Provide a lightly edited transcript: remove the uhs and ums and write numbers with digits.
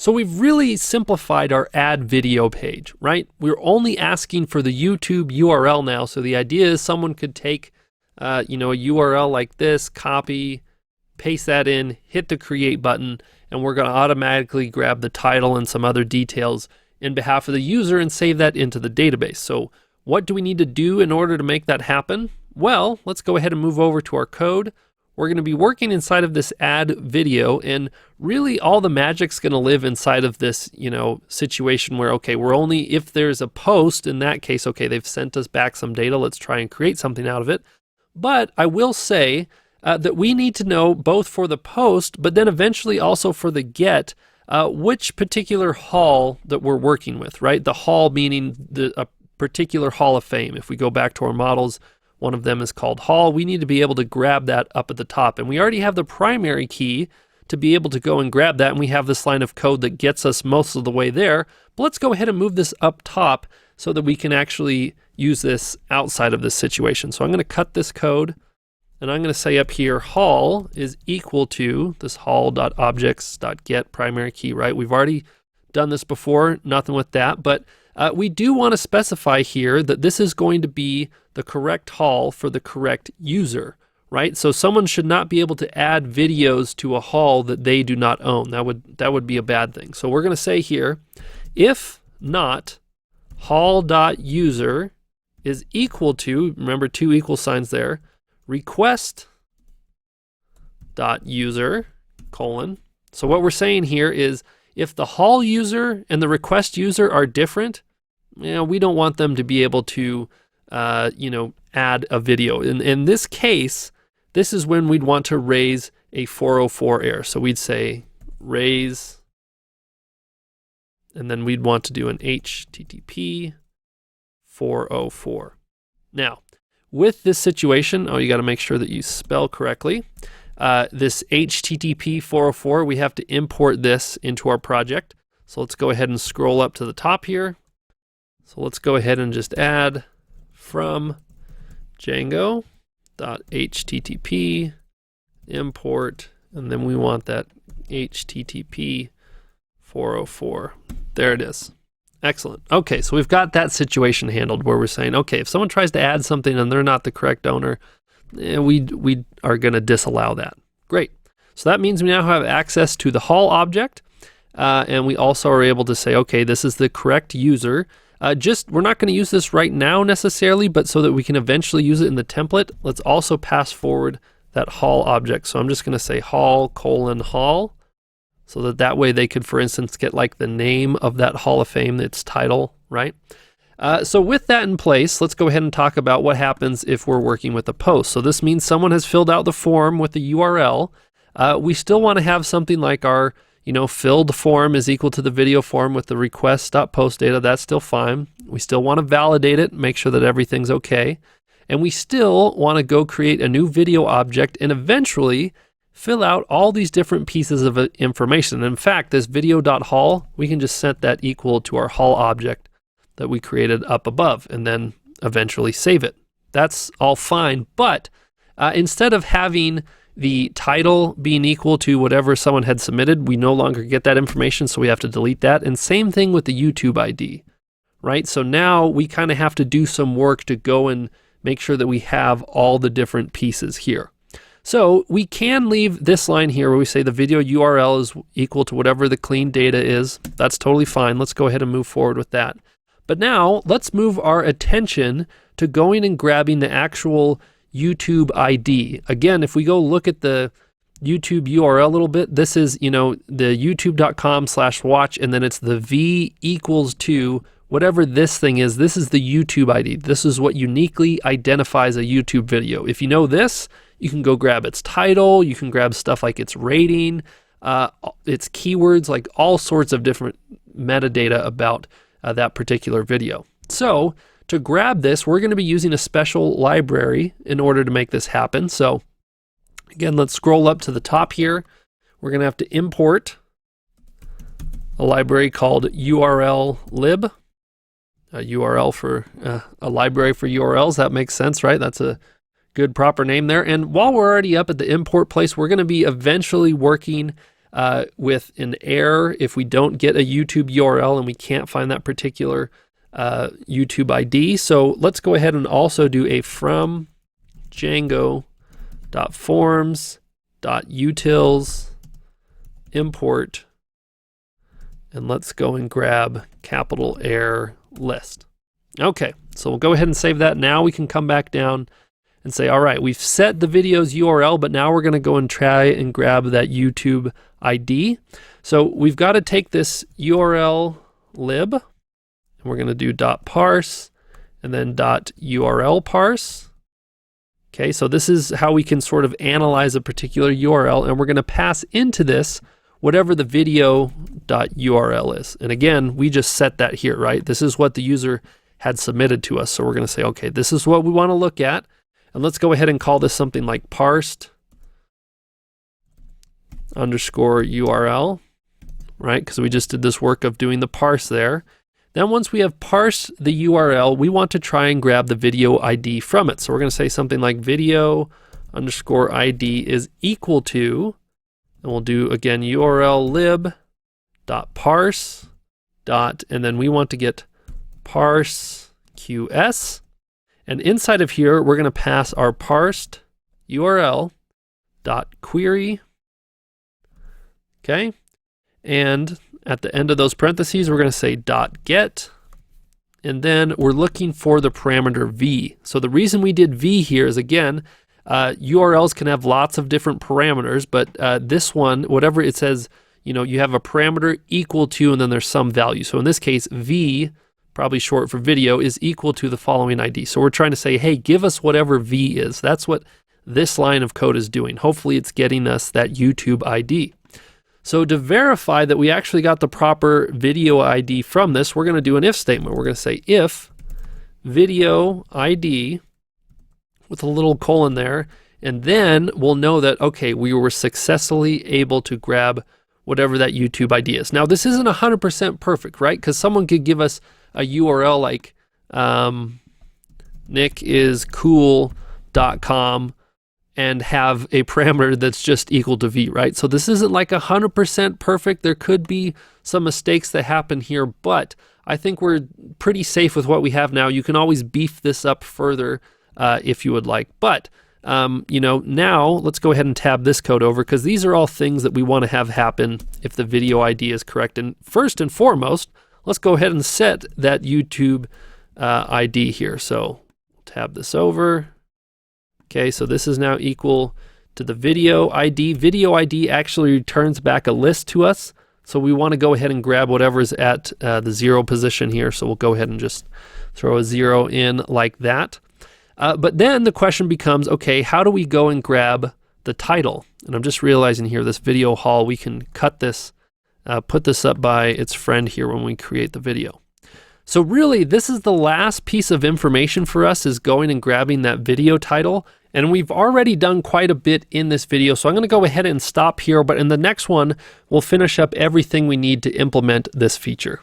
So we've really simplified our add video page, right? We're only asking for the YouTube URL now. So the idea is someone could take, a URL like this, copy, paste that in, hit the create button, and we're going to automatically grab the title and some other details in behalf of the user and save that into the database. So what do we need to do in order to make that happen? Well, let's go ahead and move over to our code. We're going to be working inside of this add video, and really all the magic's going to live inside of this, situation where, okay, we're only, if there's a post, in that case, okay, they've sent us back some data, let's try and create something out of it. But I will say that we need to know both for the post, but then eventually also for the get, which particular hall that we're working with, right? The hall meaning a particular hall of fame. If we go back to our models, one of them is called hall. We need to be able to grab that up at the top. And we already have the primary key to be able to go and grab that. And we have this line of code that gets us most of the way there. But let's go ahead and move this up top so that we can actually use this outside of this situation. So I'm going to cut this code, and I'm going to say up here, hall is equal to this hall.objects.get primary key, right? We've already done this before, nothing with that, but we do want to specify here that this is going to be the correct hall for the correct user, right? So someone should not be able to add videos to a hall that they do not own. That would be a bad thing. So we're going to say here, if not hall.user is equal to, remember 2 equal signs there, request.user, colon. So what we're saying here is if the hall user and the request user are different, we don't want them to be able to, add a video. In this case, this is when we'd want to raise a 404 error. So we'd say raise, and then we'd want to do an HTTP 404. Now, with this situation, you got to make sure that you spell correctly. This HTTP 404, we have to import this into our project. So let's go ahead and scroll up to the top here. So let's go ahead and just add from Django.http import, and then we want that HTTP 404. There it is. Excellent. Okay, so we've got that situation handled where we're saying, okay, if someone tries to add something and they're not the correct owner, we are going to disallow that. Great. So that means we now have access to the hall object, and we also are able to say, okay, this is the correct user. We're not going to use this right now necessarily, but so that we can eventually use it in the template, let's also pass forward that hall object. So I'm just going to say hall : hall, so that way they could, for instance, get like the name of that hall of fame, its title, right? So with that in place, let's go ahead and talk about what happens if we're working with a post. So this means someone has filled out the form with the URL. We still want to have something like our, filled form is equal to the video form with the request.post data. That's still fine. We still want to validate it, make sure that everything's okay. And we still want to go create a new video object and eventually fill out all these different pieces of information. In fact, this video.hall, we can just set that equal to our hall object that we created up above and then eventually save it. That's all fine, but instead of having the title being equal to whatever someone had submitted, we no longer get that information, so we have to delete that. And same thing with the YouTube ID, right? So now we kind of have to do some work to go and make sure that we have all the different pieces here. So we can leave this line here where we say the video URL is equal to whatever the clean data is. That's totally fine. Let's go ahead and move forward with that. But now let's move our attention to going and grabbing the actual YouTube ID. Again, if we go look at the YouTube URL a little bit, this is, the youtube.com/watch, and then it's the V equals to whatever this thing is. This is the YouTube ID. This is what uniquely identifies a YouTube video. If you know this, you can go grab its title, you can grab stuff like its rating, its keywords, like all sorts of different metadata about that particular video. So to grab this, we're going to be using a special library in order to make this happen. So again, let's scroll up to the top here. We're going to have to import a library called urllib, a URL for a library for URLs. That makes sense, right? That's a good proper name there. And while we're already up at the import place, we're going to be eventually working with an error if we don't get a YouTube URL and we can't find that particular YouTube ID. So let's go ahead and also do a from Django.forms.utils import, and let's go and grab capital error list. Okay, so we'll go ahead and save that. Now we can come back down and say, all right, we've set the video's URL, but now we're going to go and try and grab that YouTube ID. So we've got to take this URL lib, and we're going to do .parse and then .url parse. Okay, so this is how we can sort of analyze a particular URL, and we're going to pass into this whatever the video.url is. And again, we just set that here, right? This is what the user had submitted to us. So we're going to say, okay, this is what we want to look at. And let's go ahead and call this something like parsed _URL, right? Because we just did this work of doing the parse there. Then once we have parsed the URL, we want to try and grab the video ID from it. So we're going to say something like video_ID is equal to, and we'll do again URL lib.parse and then we want to get parse QS. And inside of here, we're going to pass our parsed URL .query. Okay. And at the end of those parentheses, we're going to say .get. And then we're looking for the parameter v. So the reason we did v here is, again, URLs can have lots of different parameters, but this one, whatever it says, you have a parameter equal to, and then there's some value. So in this case, v, probably short for video, is equal to the following ID. So we're trying to say, hey, give us whatever v is. That's what this line of code is doing. Hopefully it's getting us that YouTube ID. So to verify that we actually got the proper video ID from this, we're going to do an if statement. We're going to say if video ID with a little colon there, and then we'll know that, okay, we were successfully able to grab whatever that YouTube ID is. Now, this isn't 100% perfect, right? Because someone could give us a URL like nickiscool.com and have a parameter that's just equal to v, right? So this isn't like 100% perfect. There could be some mistakes that happen here, but I think we're pretty safe with what we have now. You can always beef this up further if you would like. But now let's go ahead and tab this code over, because these are all things that we want to have happen if the video ID is correct. And first and foremost, let's go ahead and set that YouTube ID here. So tab this over. Okay, so this is now equal to the video ID. Video ID actually returns back a list to us. So we want to go ahead and grab whatever is at the 0 position here. So we'll go ahead and just throw a 0 in like that. But then the question becomes, okay, how do we go and grab the title? And I'm just realizing here, this video haul, we can cut this, put this up by its friend here when we create the video. So really, this is the last piece of information for us, is going and grabbing that video title. And we've already done quite a bit in this video, so I'm going to go ahead and stop here. But in the next one, we'll finish up everything we need to implement this feature.